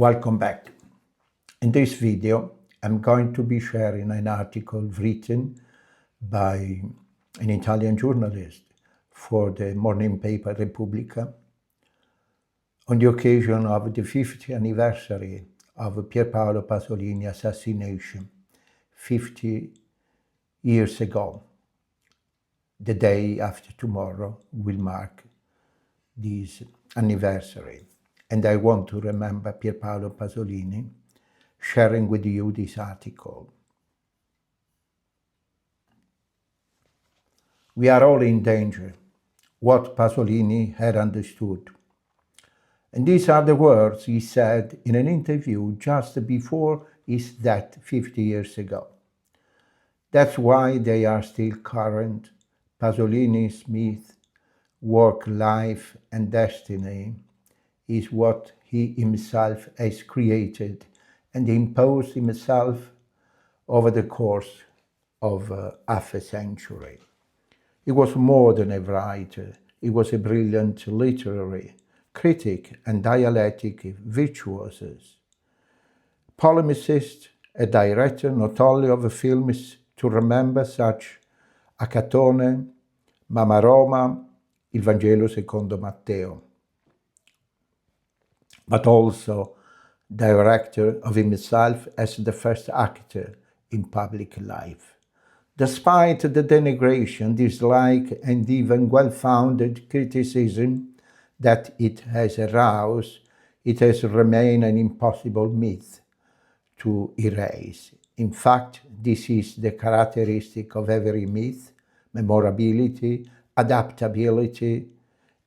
Welcome back. In this video, I'm going to be sharing an article written by an Italian journalist for the morning paper Repubblica on the occasion of the 50th anniversary of Pier Paolo Pasolini assassination 50 years ago. The day after tomorrow will mark this anniversary. And I want to remember Pier Paolo Pasolini, sharing with you this article. We are all in danger, what Pasolini had understood. And these are the words he said in an interview just before his death 50 years ago. That's why they are still current. Pasolini's myth, work, life, and destiny is what he himself has created and imposed himself over the course of half a century. He was more than a writer. He was a brilliant literary critic and dialectic virtuoso. Polemicist, a director not only of films to remember such Accattone, Mamma Roma, Il Vangelo secondo Matteo, but also director of himself as the first actor in public life. Despite the denigration, dislike, and even well-founded criticism that it has aroused, it has remained an impossible myth to erase. In fact, this is the characteristic of every myth: memorability, adaptability,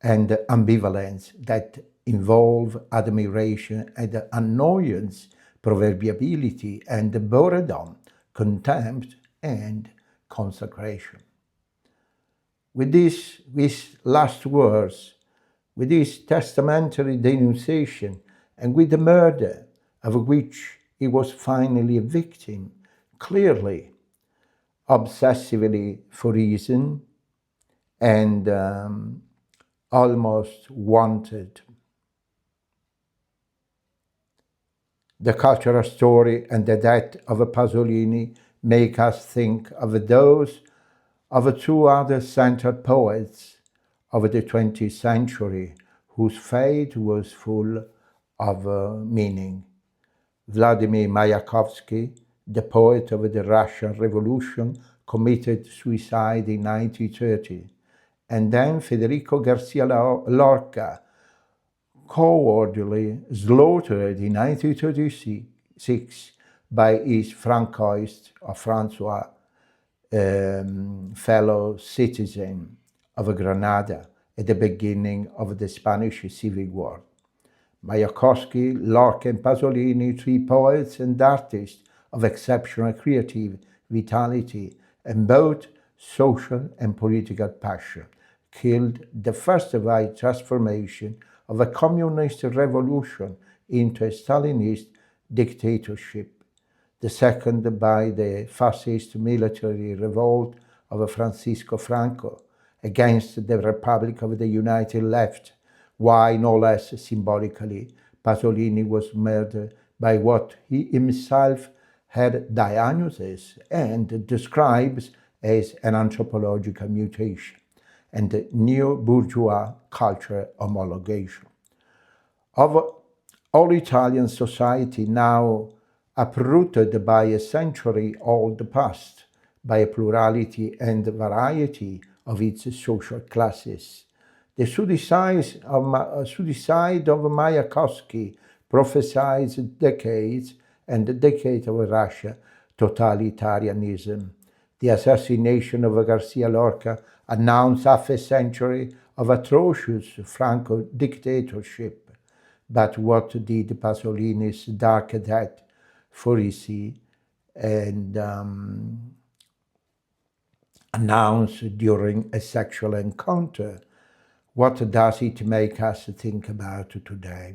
and ambivalence that involve admiration and annoyance, proverbiality and boredom, contempt and consecration. With these last words, with this testamentary denunciation, and with the murder of which he was finally a victim, clearly, obsessively for reason, and almost wanted. The cultural story and the death of Pasolini make us think of those of two other central poets of the 20th century whose fate was full of meaning. Vladimir Mayakovsky, the poet of the Russian Revolution, committed suicide in 1930, and then Federico Garcia Lorca, cowardly slaughtered in 1936 by his Francoist or Francois fellow citizen of Granada at the beginning of the Spanish Civil War. Mayakovsky, Lorca, and Pasolini, three poets and artists of exceptional creative vitality and both social and political passion, killed the first by transformation of a communist revolution into a Stalinist dictatorship, the second by the fascist military revolt of Francisco Franco against the Republic of the United Left, while no less symbolically, Pasolini was murdered by what he himself had diagnosed and describes as an anthropological mutation and neo-bourgeois cultural homologation. Of all Italian society now uprooted by a century-old past, by a plurality and variety of its social classes, the suicide of Mayakovsky prophesies decades and decades of Russia totalitarianism. The assassination of Garcia Lorca announced half a century of atrocious Franco dictatorship. But what did Pasolini's dark death foresee and announce during a sexual encounter? What does it make us think about today?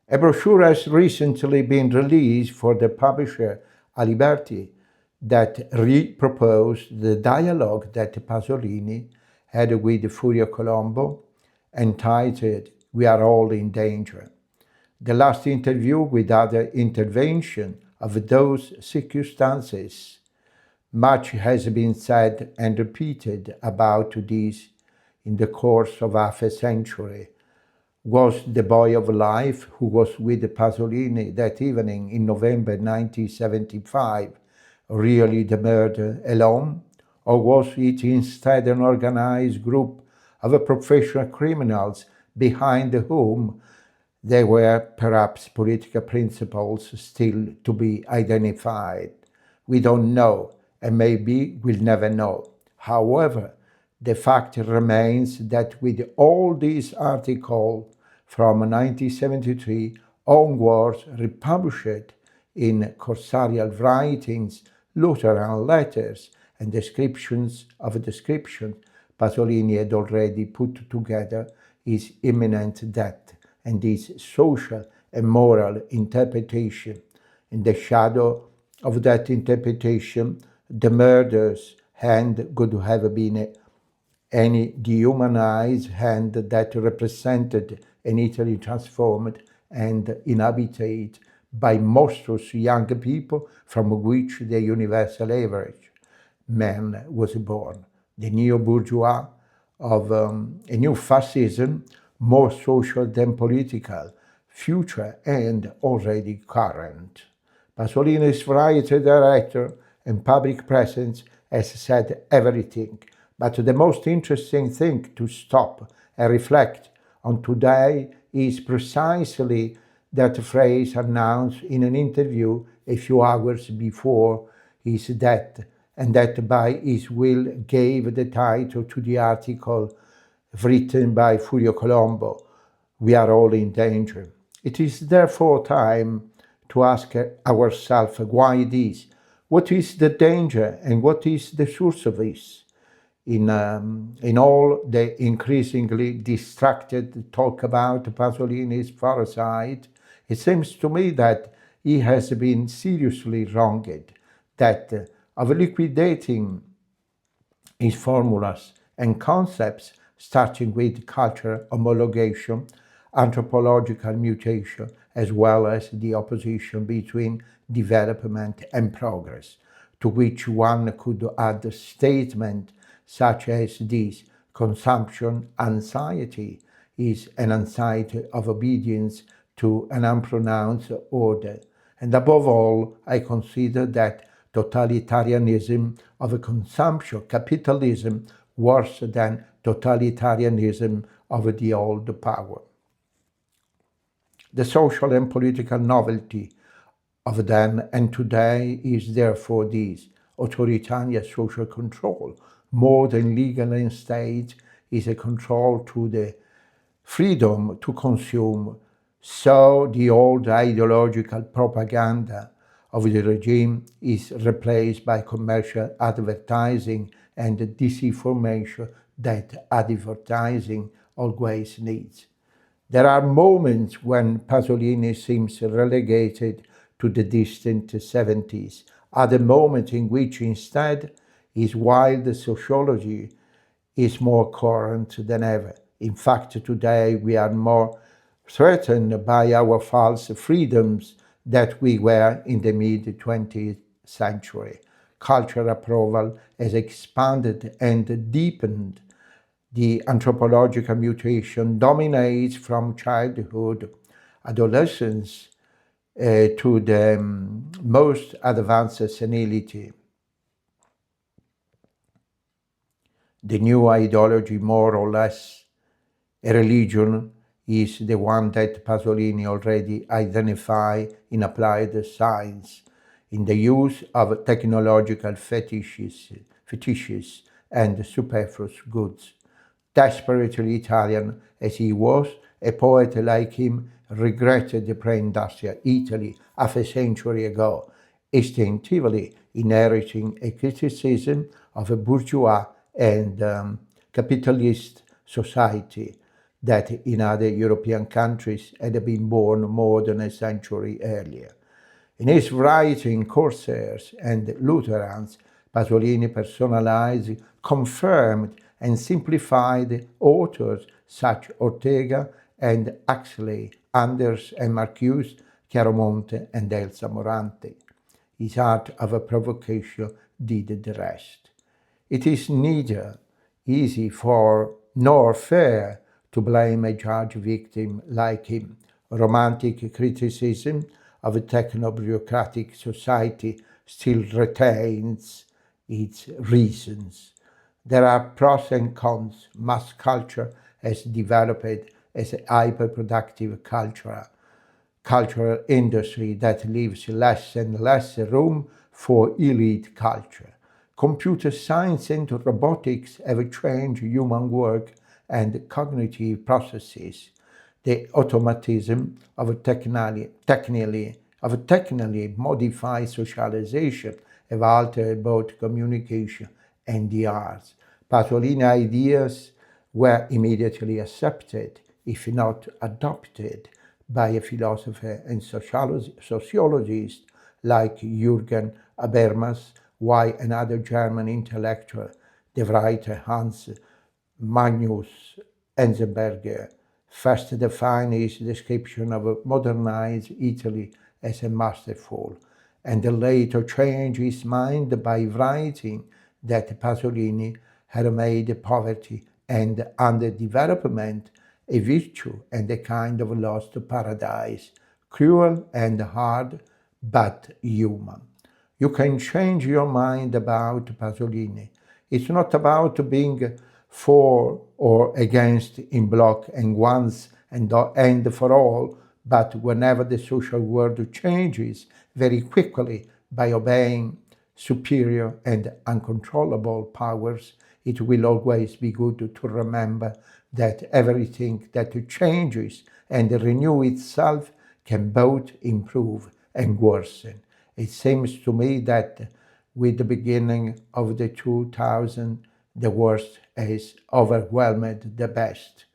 A brochure has recently been released for the publisher Aliberti that re-proposed the dialogue that Pasolini had with Furio Colombo, entitled "We Are All in Danger." the last interview with other intervention of those circumstances. Much has been said and repeated about this in the course of half a century. Was the boy of life who was with Pasolini that evening in November 1975 really the murder alone? Or was it instead an organized group of professional criminals behind whom there were perhaps political principles still to be identified? We don't know, and maybe we'll never know. However, the fact remains that with all these articles from 1973 onwards republished in cursorial writings, Lutheran letters, and descriptions of description, Pasolini had already put together his imminent death and his social and moral interpretation. In the shadow of that interpretation, the murder's hand could have been any dehumanized hand that represented an Italy transformed and inhabited by monstrous young people from which the universal average man was born. The neo-bourgeois of a new fascism, more social than political, future and already current. Pasolini's writer, director, and public presence has said everything, but the most interesting thing to stop and reflect on today is precisely that phrase announced in an interview a few hours before his death, and that by his will gave the title to the article written by Furio Colombo, "We are all in danger." It is therefore time to ask ourselves why this. What is the danger and what is the source of this? In all the increasingly distracted talk about Pasolini's parasite, it seems to me that he has been seriously wronged, that of liquidating his formulas and concepts, starting with cultural homologation, anthropological mutation, as well as the opposition between development and progress, to which one could add a statement such as this: consumption anxiety is an anxiety of obedience to an unpronounced order. And above all, I consider that totalitarianism of consumption, capitalism, worse than totalitarianism of the old power. The social and political novelty of then and today is therefore this: authoritarian social control, more than legal and state, is a control to the freedom to consume. So the old ideological propaganda of the regime is replaced by commercial advertising and the disinformation that advertising always needs. There are moments when Pasolini seems relegated to the distant 70s, other moments in which instead his wild sociology is more current than ever. In fact, today we are more threatened by our false freedoms than we were in the mid-20th century. Cultural approval has expanded and deepened. The anthropological mutation dominates from childhood, adolescence, to the most advanced senility. The new ideology, more or less a religion, is the one that Pasolini already identified in applied science, in the use of technological fetishes and superfluous goods. Desperately Italian as he was, a poet like him regretted the pre-industrial Italy half a century ago, instinctively inheriting a criticism of a bourgeois and capitalist society that in other European countries had been born more than a century earlier. In his writing, Corsairs and Lutherans, Pasolini personalized, confirmed, and simplified authors such Ortega and Huxley, Anders and Marcuse, Chiaromonte and Elsa Morante. His art of a provocation did the rest. It is neither easy nor fair to blame a judge victim like him. Romantic criticism of a techno-bureaucratic society still retains its reasons. There are pros and cons. Mass culture has developed as a hyper-productive cultural industry that leaves less and less room for elite culture. Computer science and robotics have changed human work and cognitive processes. The automatism of technically modified socialization have altered both communication and the arts. Pasolini ideas were immediately accepted, if not adopted, by a philosopher and sociologist like Jürgen Habermas, while another German intellectual, the writer Hans Magnus Enzensberger, first defined his description of modernized Italy as a masterful, and later changed his mind by writing that Pasolini had made poverty and underdevelopment a virtue and a kind of lost paradise, cruel and hard, but human. You can change your mind about Pasolini. It's not about being for or against in block and once and for all, but whenever the social world changes very quickly by obeying superior and uncontrollable powers, it will always be good to remember that everything that changes and renews itself can both improve and worsen. It seems to me that with the beginning of the 2000s, the worst has overwhelmed the best.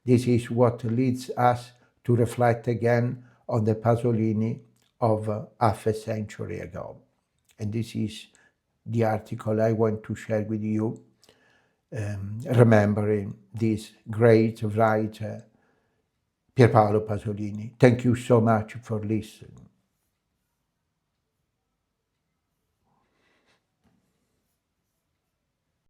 This is what leads us to reflect again on the Pasolini of half a century ago. And this is the article I want to share with you, remembering this great writer, Pier Paolo Pasolini. Thank you so much for listening.